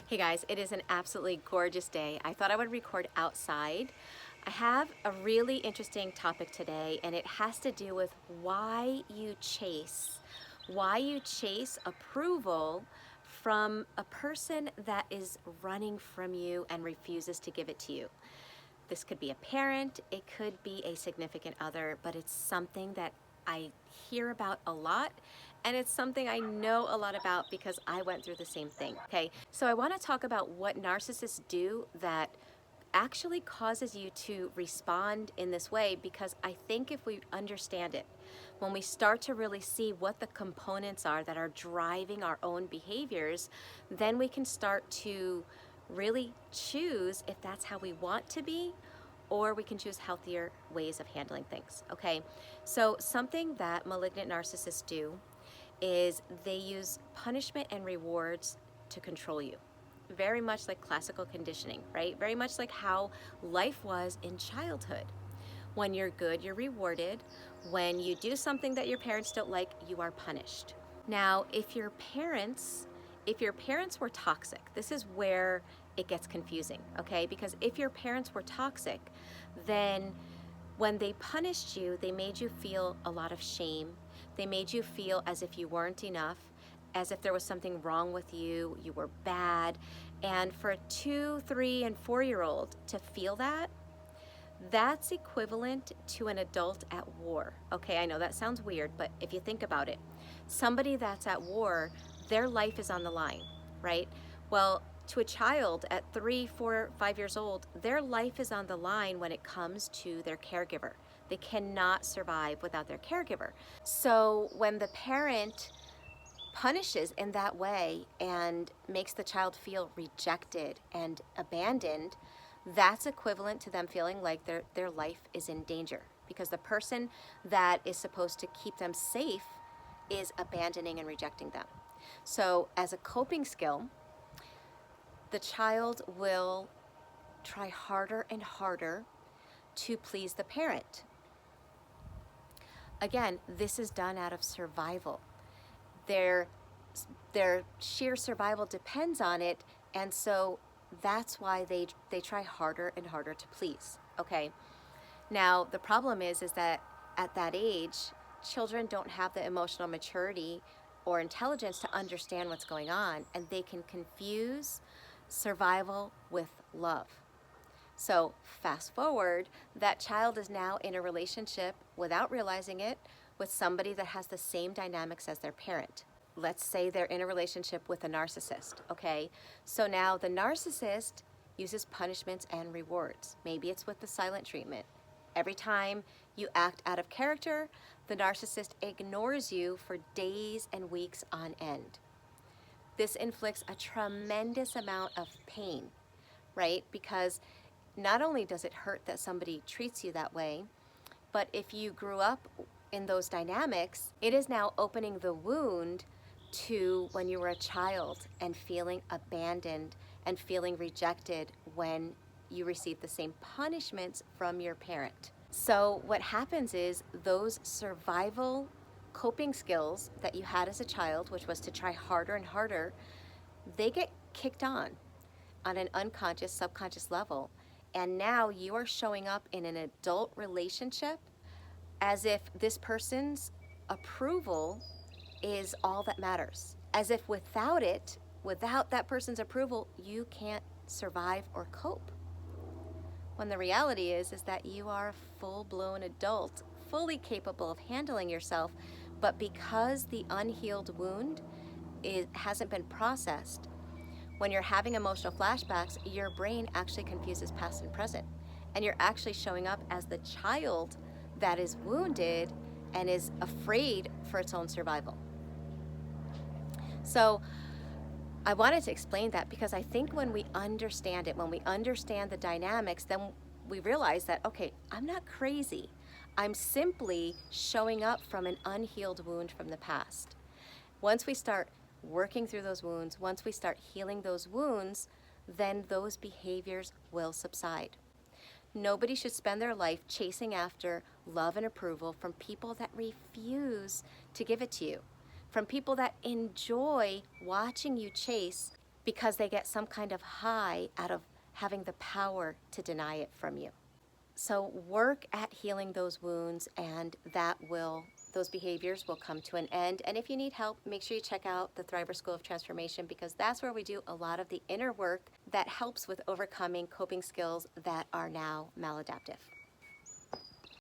Hey guys, it is an absolutely gorgeous day. I thought I would record outside. I have a really interesting topic today, and it has to do with why you chase approval from a person that is running from you and refuses to give it to you. This could be a parent, it could be a significant other, but it's something that I hear about a lot, and it's something I know a lot about because I went through the same thing. Okay, so I want to talk about what narcissists do that actually causes you to respond in this way, because I think if we understand it, when we start to really see what the components are that are driving our own behaviors, then we can start to really choose if that's how we want to be, or we can choose healthier ways of handling things. Okay, so something that malignant narcissists do is they use punishment and rewards to control you. Very much like classical conditioning, right? Very much like how life was in childhood. When you're good, you're rewarded. When you do something that your parents don't like, you are punished. Now, if your parents were toxic, this is where it gets confusing, okay? Because if your parents were toxic, then when they punished you, they made you feel a lot of shame. They made you feel as if you weren't enough, as if there was something wrong with you, you were bad. And for a 2, 3, and 4-year-old to feel that, that's equivalent to an adult at war. Okay, I know that sounds weird, but if you think about it, somebody that's at war, their life is on the line, right? Well, to a child at 3, 4, 5 years old, their life is on the line when it comes to their caregiver. They cannot survive without their caregiver. So when the parent punishes in that way and makes the child feel rejected and abandoned, that's equivalent to them feeling like their life is in danger, because the person that is supposed to keep them safe is abandoning and rejecting them. So as a coping skill, the child will try harder and harder to please the parent. Again, this is done out of survival. Their sheer survival depends on it, and so that's why they try harder and harder to please. Okay, now the problem is that at that age, children don't have the emotional maturity or intelligence to understand what's going on, and they can confuse survival with love. So fast forward, that child is now in a relationship without realizing it with somebody that has the same dynamics as their parent. Let's say they're in a relationship with a narcissist, okay? So now the narcissist uses punishments and rewards. Maybe it's with the silent treatment. Every time you act out of character, the narcissist ignores you for days and weeks on end. This inflicts a tremendous amount of pain, right? Because not only does it hurt that somebody treats you that way, but if you grew up in those dynamics, it is now opening the wound to when you were a child and feeling abandoned and feeling rejected when you received the same punishments from your parent. So what happens is those survival coping skills that you had as a child, which was to try harder and harder, they get kicked on an unconscious, subconscious level. And now you are showing up in an adult relationship as if this person's approval is all that matters. As if without that person's approval, you can't survive or cope. When the reality is that you are a full-blown adult, fully capable of handling yourself, but because the unhealed wound hasn't been processed, when you're having emotional flashbacks, your brain actually confuses past and present. And you're actually showing up as the child that is wounded and is afraid for its own survival. So I wanted to explain that because I think when we understand it, when we understand the dynamics, then we realize that, okay, I'm not crazy. I'm simply showing up from an unhealed wound from the past. Once we start working through those wounds, once we start healing those wounds, then those behaviors will subside. Nobody should spend their life chasing after love and approval from people that refuse to give it to you, from people that enjoy watching you chase because they get some kind of high out of having the power to deny it from you. So work at healing those wounds, and those behaviors will come to an end. And if you need help, make sure you check out the Thriver School of Transformation, because that's where we do a lot of the inner work that helps with overcoming coping skills that are now maladaptive.